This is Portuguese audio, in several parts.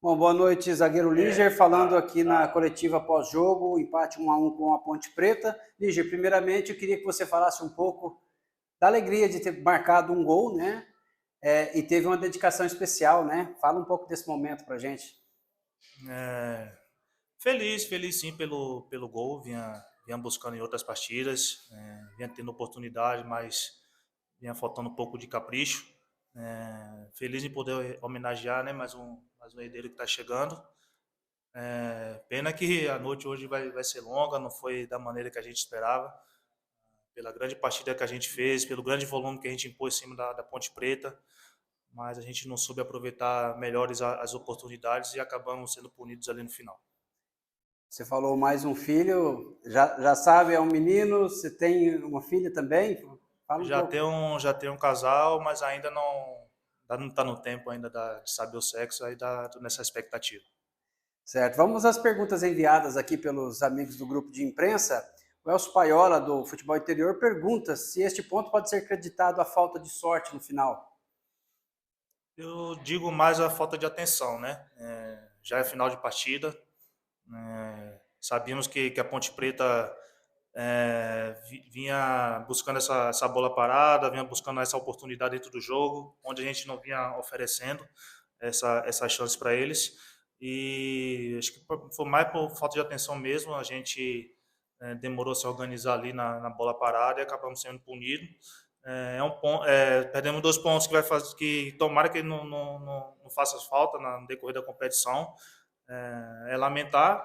Bom, boa noite, zagueiro Líger, falando aqui na coletiva pós-jogo, empate 1-1 com a Ponte Preta. Líger, primeiramente eu queria que você falasse um pouco da alegria de ter marcado um gol, né? E teve uma dedicação especial, né? Fala um pouco desse momento pra gente. Feliz sim pelo gol, vinha buscando em outras partidas, vinha tendo oportunidade, mas vinha faltando um pouco de capricho. Feliz em poder homenagear, né, mais um herdeiro que está chegando. Pena que a noite hoje vai ser longa, não foi da maneira que a gente esperava, pela grande partida que a gente fez, pelo grande volume que a gente impôs em cima da Ponte Preta, mas a gente não soube aproveitar melhores as oportunidades e acabamos sendo punidos ali no final. Você falou mais um filho, já sabe, é um menino, você tem uma filha também? Fala um pouco. Já tem um casal, mas ainda não está no tempo ainda de saber o sexo, aí tô nessa expectativa. Certo, vamos às perguntas enviadas aqui pelos amigos do grupo de imprensa. O Elcio Paiola, do Futebol Interior, pergunta se este ponto pode ser acreditado à falta de sorte no final. Eu digo mais a falta de atenção, né? Já é final de partida, sabíamos que a Ponte Preta vinha buscando essa bola parada, vinha buscando essa oportunidade dentro do jogo, onde a gente não vinha oferecendo essa chance para eles. E acho que foi mais por falta de atenção mesmo, a gente demorou a se organizar ali na bola parada e acabamos sendo punidos. Perdemos 2 pontos que tomara que não faça falta no decorrer da competição. Lamentar,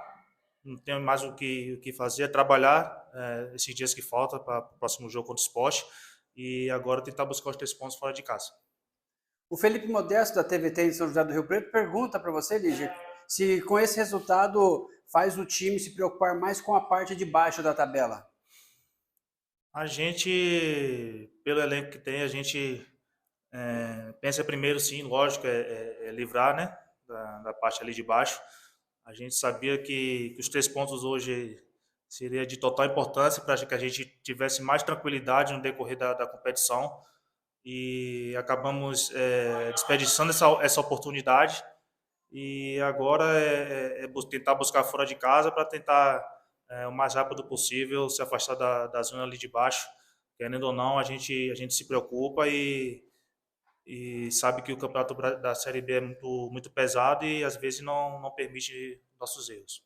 não tem mais o que fazer, é trabalhar esses dias que faltam para o próximo jogo contra o Sport e agora tentar buscar os 3 pontos fora de casa. O Felipe Modesto, da TVT de São José do Rio Preto, pergunta para você, Lígia, se com esse resultado faz o time se preocupar mais com a parte de baixo da tabela. A gente, pelo elenco que tem, a gente pensa primeiro, sim, lógico, livrar, né, da parte ali de baixo. A gente sabia que os 3 pontos hoje seria de total importância para que a gente tivesse mais tranquilidade no decorrer da competição e acabamos desperdiçando essa oportunidade e agora tentar buscar fora de casa para tentar o mais rápido possível se afastar da zona ali de baixo. Querendo ou não, a gente se preocupa e sabe que o campeonato da Série B é muito pesado e às vezes não permite nossos erros.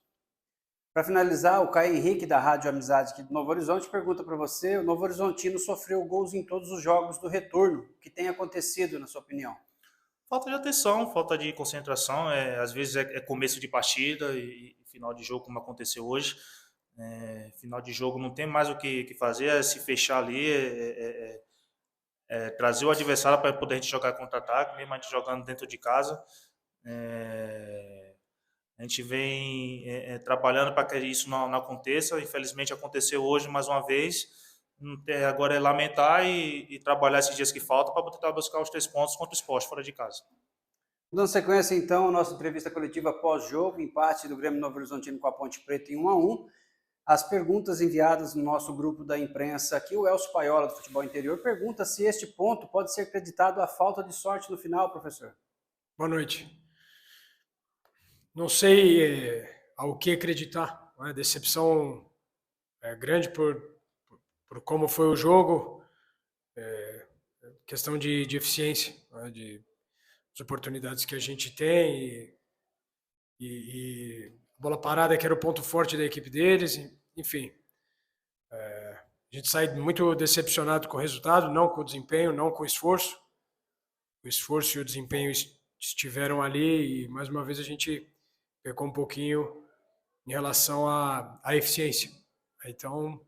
Para finalizar, o Caio Henrique, da Rádio Amizade aqui do Novo Horizonte, pergunta para você, o Novo Horizontino sofreu gols em todos os jogos do retorno. O que tem acontecido, na sua opinião? Falta de atenção, falta de concentração, às vezes é começo de partida e final de jogo, como aconteceu hoje. Final de jogo não tem mais o que fazer, é se fechar ali, trazer o adversário para poder a gente jogar contra-ataque, mesmo a gente jogando dentro de casa. A gente vem trabalhando para que isso não aconteça. Infelizmente aconteceu hoje mais uma vez. Agora é lamentar e trabalhar esses dias que faltam para tentar buscar os 3 pontos contra o Sport fora de casa. Dando sequência, então, a nossa entrevista coletiva pós-jogo, empate do Grêmio Novo Horizontino com a Ponte Preta em 1-1. As perguntas enviadas no nosso grupo da imprensa aqui, o Elcio Paiola, do Futebol Interior, pergunta se este ponto pode ser acreditado à falta de sorte no final, professor. Boa noite. Não sei ao que acreditar. A decepção é grande por como foi o jogo, questão de eficiência, né, de as oportunidades que a gente tem e bola parada que era o ponto forte da equipe deles, enfim. A gente sai muito decepcionado com o resultado, não com o desempenho, não com o esforço. O esforço e o desempenho estiveram ali e, mais uma vez, a gente pecou um pouquinho em relação à eficiência. Então,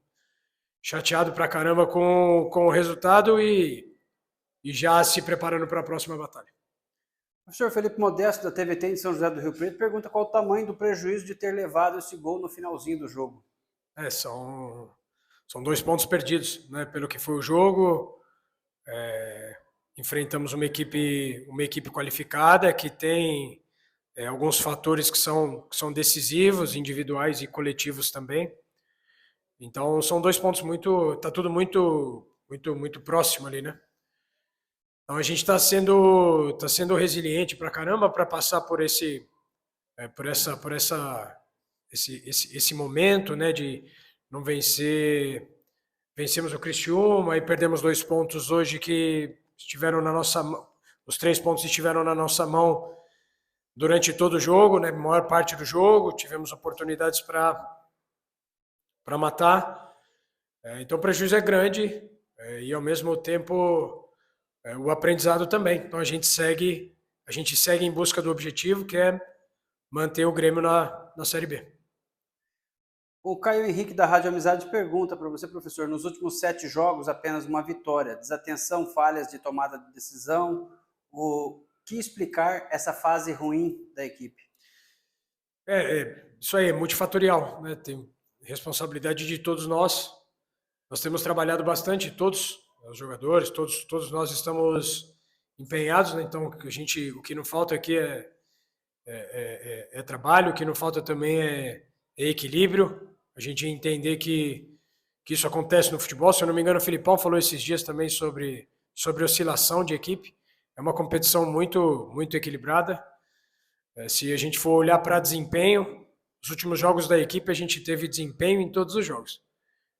chateado pra caramba com o resultado e já se preparando para a próxima batalha. O professor Felipe Modesto, da TVT de São José do Rio Preto, pergunta qual o tamanho do prejuízo de ter levado esse gol no finalzinho do jogo. São 2 pontos perdidos, né, pelo que foi o jogo. Enfrentamos uma equipe qualificada que tem alguns fatores que são decisivos, individuais e coletivos também. Então são 2 pontos tá tudo muito próximo ali, né? Então a gente tá sendo resiliente pra caramba para passar por esse momento, né, de não vencemos o Criciúma e perdemos 2 pontos hoje que estiveram na nossa mão, os 3 pontos estiveram na nossa mão durante todo o jogo, né, maior parte do jogo, tivemos oportunidades para matar, então o prejuízo é grande e ao mesmo tempo o aprendizado também. Então a gente segue em busca do objetivo, que é manter o Grêmio na Série B. O Caio Henrique da Rádio Amizade pergunta para você, professor, nos últimos 7 jogos apenas uma vitória, desatenção, falhas de tomada de decisão, o que explicar essa fase ruim da equipe? Isso aí é multifatorial, né? Tem responsabilidade de todos nós. Nós temos trabalhado bastante, todos os jogadores, todos nós estamos empenhados, né? Então o que não falta aqui é trabalho, o que não falta também é equilíbrio. A gente entender que isso acontece no futebol. Se eu não me engano, o Filipão falou esses dias também sobre oscilação de equipe. É uma competição muito equilibrada. Se a gente for olhar para desempenho, os últimos jogos da equipe a gente teve desempenho em todos os jogos.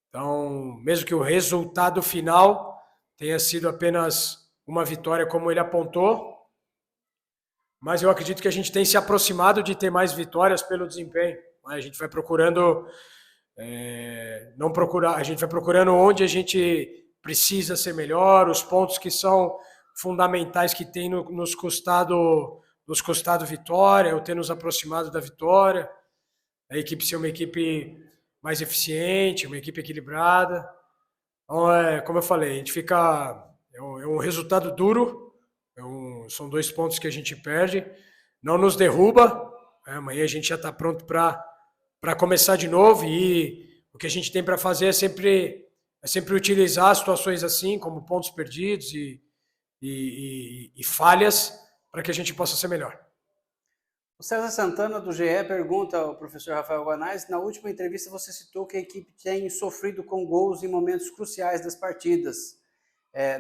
Então, mesmo que o resultado final tenha sido apenas uma vitória, como ele apontou, mas eu acredito que a gente tem se aproximado de ter mais vitórias pelo desempenho. A gente vai procurando a gente vai procurando onde a gente precisa ser melhor, os pontos que são fundamentais que tem nos custado vitória, ou ter nos aproximado da vitória, a equipe ser uma equipe mais eficiente, uma equipe equilibrada. Então, como eu falei, a gente fica... É um resultado duro, são 2 pontos que a gente perde, não nos derruba, amanhã a gente já está pronto para começar de novo, e o que a gente tem para fazer é sempre utilizar situações assim, como pontos perdidos e falhas, para que a gente possa ser melhor. O César Santana, do GE, pergunta ao professor Rafael Guanais, na última entrevista você citou que a equipe tem sofrido com gols em momentos cruciais das partidas,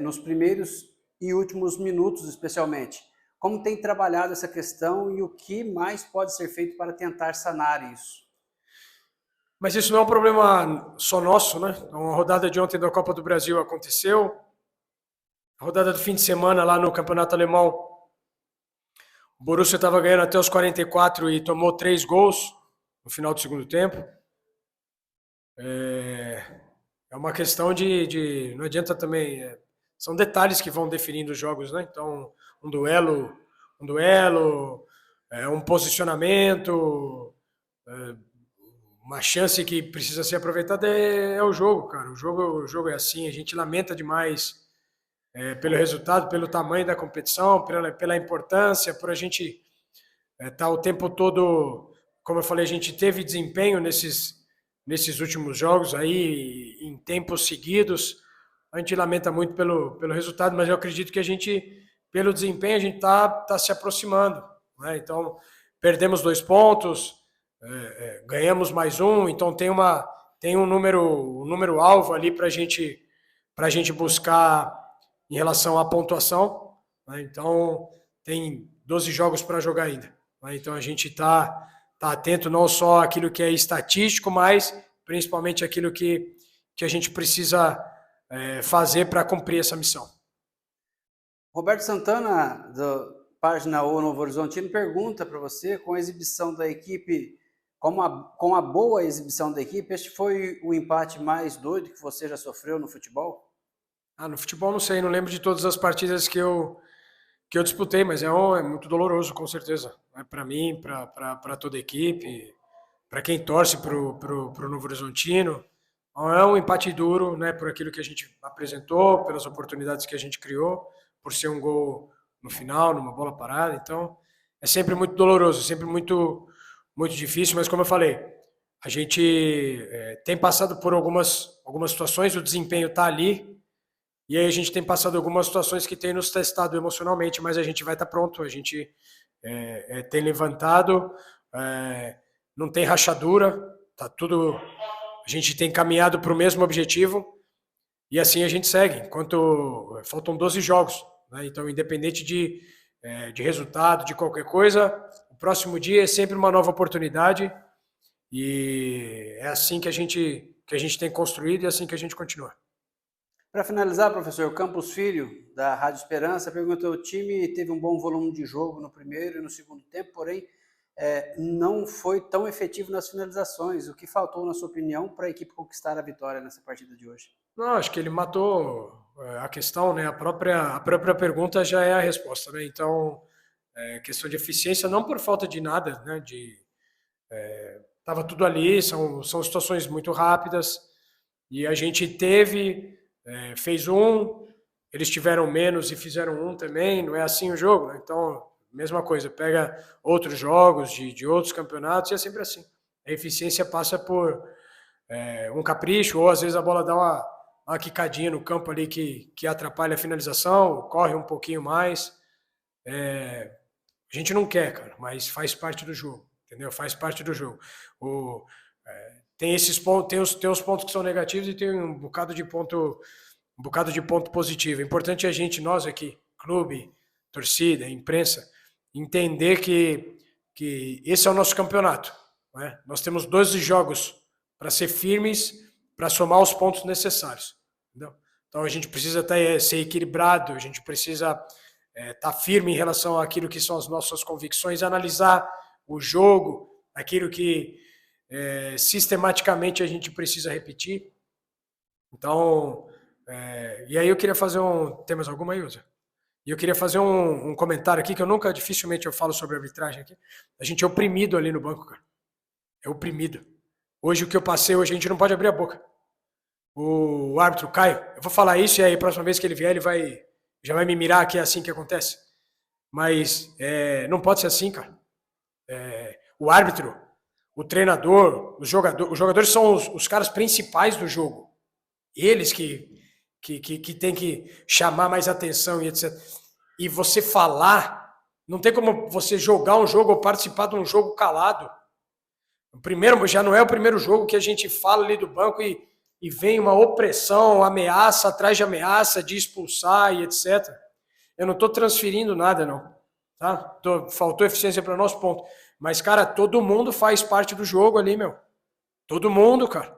nos primeiros e últimos minutos especialmente. Como tem trabalhado essa questão e o que mais pode ser feito para tentar sanar isso? Mas isso não é um problema só nosso, né? A rodada de ontem da Copa do Brasil aconteceu, a rodada do fim de semana lá no Campeonato Alemão, o Borussia estava ganhando até os 44 e tomou 3 gols no final do segundo tempo. É uma questão de não adianta também... são detalhes que vão definindo os jogos, né? Então, um duelo, um posicionamento, uma chance que precisa ser aproveitada é o jogo, cara. O jogo é assim, a gente lamenta demais pelo resultado, pelo tamanho da competição, pela importância, por a gente estar o tempo todo, como eu falei, a gente teve desempenho nesses últimos jogos aí, em tempos seguidos. A gente lamenta muito pelo resultado, mas eu acredito que a gente, pelo desempenho, a gente tá se aproximando, né? Então, perdemos 2 pontos, ganhamos mais 1, então tem um número alvo ali para a gente buscar em relação à pontuação, né? Então, tem 12 jogos para jogar ainda, né? Então, a gente tá atento não só àquilo que é estatístico, mas principalmente àquilo que a gente precisa fazer para cumprir essa missão. Roberto Santana, da página O Novo Horizontino, pergunta para você, com a exibição da equipe, com a boa exibição da equipe, este foi o empate mais doido que você já sofreu no futebol? No futebol não sei, não lembro de todas as partidas que eu disputei, mas é muito doloroso, com certeza. Para mim, para toda a equipe, para quem torce para o Novo Horizontino. É um empate duro, né, por aquilo que a gente apresentou, pelas oportunidades que a gente criou, por ser um gol no final, numa bola parada. Então, é sempre muito doloroso, sempre muito difícil, mas como eu falei, a gente tem passado por algumas situações, o desempenho está ali, e aí a gente tem passado algumas situações que tem nos testado emocionalmente, mas a gente vai estar pronto, a gente tem levantado, não tem rachadura, tá tudo... A gente tem caminhado para o mesmo objetivo e assim a gente segue, enquanto faltam 12 jogos, né? Então, independente de resultado, de qualquer coisa, o próximo dia é sempre uma nova oportunidade e é assim que a gente tem construído e é assim que a gente continua. Para finalizar, professor, Campos Filho, da Rádio Esperança, perguntou: o time teve um bom volume de jogo no primeiro e no segundo tempo, porém não foi tão efetivo nas finalizações. O que faltou, na sua opinião, para a equipe conquistar a vitória nessa partida de hoje? Não, acho que ele matou a questão, né? A própria pergunta já é a resposta, né? Então, questão de eficiência, não por falta de nada, né? Tava tudo ali, são situações muito rápidas e a gente fez um, eles tiveram menos e fizeram um também, não é assim o jogo, né? Então, mesma coisa, pega outros jogos de outros campeonatos e é sempre assim. A eficiência passa por um capricho, ou às vezes a bola dá uma quicadinha no campo ali que atrapalha a finalização, corre um pouquinho mais. A gente não quer, cara, mas faz parte do jogo, entendeu? Faz parte do jogo. Tem esses pontos, tem os pontos que são negativos e tem um bocado de ponto positivo. É importante a gente, nós aqui, clube, torcida, imprensa, entender que esse é o nosso campeonato, né? Nós temos 12 jogos para ser firmes, para somar os pontos necessários, entendeu? Então a gente precisa ser equilibrado, a gente precisa estar firme em relação àquilo que são as nossas convicções, analisar o jogo, aquilo que sistematicamente a gente precisa repetir. Então, e aí eu queria fazer tem mais alguma aí, Uza? E eu queria fazer um comentário aqui, que dificilmente eu falo sobre arbitragem aqui. A gente é oprimido ali no banco, cara. É oprimido. Hoje o que eu passei, hoje a gente não pode abrir a boca. O árbitro Caio, eu vou falar isso e aí a próxima vez que ele vier, ele já vai me mirar que é assim que acontece. Mas não pode ser assim, cara. O árbitro, o treinador, os jogadores são os caras principais do jogo. Eles que tem que chamar mais atenção e etc. E você falar, não tem como você jogar um jogo ou participar de um jogo calado. Já não é o primeiro jogo que a gente fala ali do banco e vem uma opressão, ameaça atrás de ameaça, de expulsar e etc. Eu não estou transferindo nada, não. Tá? Faltou eficiência para o nosso ponto. Mas, cara, todo mundo faz parte do jogo ali, meu. Todo mundo, cara.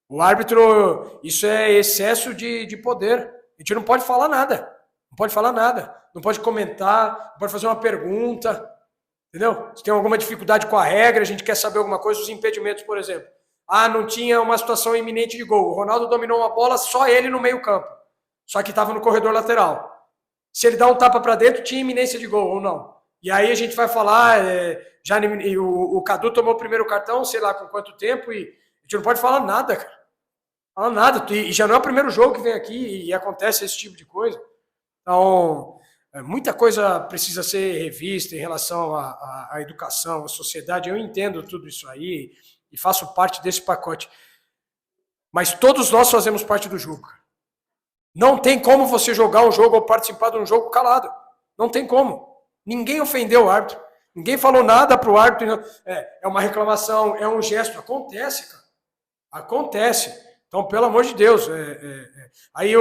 O árbitro, isso é excesso de poder. A gente não pode falar nada. Não pode falar nada. Não pode comentar, não pode fazer uma pergunta. Entendeu? Se tem alguma dificuldade com a regra, a gente quer saber alguma coisa, os impedimentos, por exemplo. Não tinha uma situação iminente de gol. O Ronaldo dominou uma bola, só ele no meio campo. Só que estava no corredor lateral. Se ele dá um tapa para dentro, tinha iminência de gol ou não. E aí a gente vai falar, o Cadu tomou o primeiro cartão, sei lá com quanto tempo, e a gente não pode falar nada, cara. Fala nada. E já não é o primeiro jogo que vem aqui e acontece esse tipo de coisa. Então, muita coisa precisa ser revista em relação à educação, à sociedade. Eu entendo tudo isso aí e faço parte desse pacote. Mas todos nós fazemos parte do jogo. Não tem como você jogar um jogo ou participar de um jogo calado. Não tem como. Ninguém ofendeu o árbitro. Ninguém falou nada para o árbitro. É uma reclamação, é um gesto. Acontece, cara. Acontece. Então, pelo amor de Deus. Aí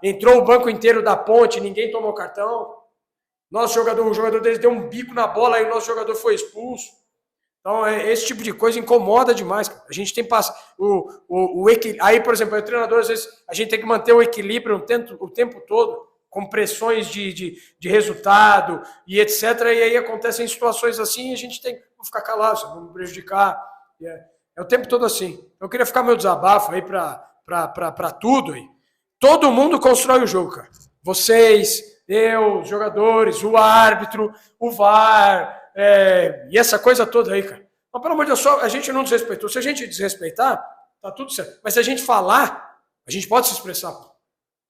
entrou o banco inteiro da Ponte, ninguém tomou cartão. O jogador deles deu um bico na bola, aí o nosso jogador foi expulso. Então, esse tipo de coisa incomoda demais. Cara. A gente tem que passar. Aí, por exemplo, o treinador, às vezes, a gente tem que manter o equilíbrio o tempo todo, com pressões de resultado e etc. E aí acontecem situações assim e a gente tem que ficar calado, não prejudicar. É o tempo todo assim. Eu queria ficar meu desabafo aí para tudo. Aí. Todo mundo constrói o jogo, cara. Vocês, eu, os jogadores, o árbitro, o VAR, e essa coisa toda aí, cara. Mas, pelo amor de Deus, a gente não desrespeitou. Se a gente desrespeitar, tá tudo certo. Mas se a gente falar, a gente pode se expressar.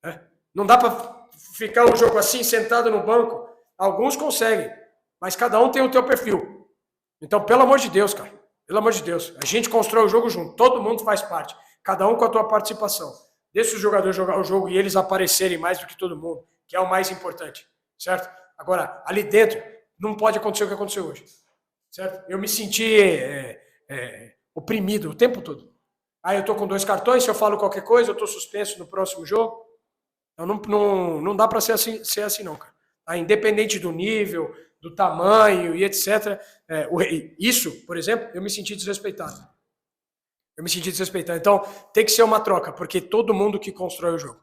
Né? Não dá para ficar o jogo assim, sentado no banco. Alguns conseguem, mas cada um tem o seu perfil. Então, pelo amor de Deus, cara. Pelo amor de Deus, a gente constrói o jogo junto, todo mundo faz parte, cada um com a tua participação. Deixa os jogadores jogar o jogo e eles aparecerem mais do que todo mundo, que é o mais importante, certo? Agora, ali dentro, não pode acontecer o que aconteceu hoje, certo? Eu me senti oprimido o tempo todo. Aí eu tô com 2 cartões, se eu falo qualquer coisa, eu tô suspenso no próximo jogo. Então não dá para ser assim não, cara. Independente do nível, do tamanho e etc. Isso, por exemplo, eu me senti desrespeitado. Então tem que ser uma troca, porque todo mundo que constrói o jogo.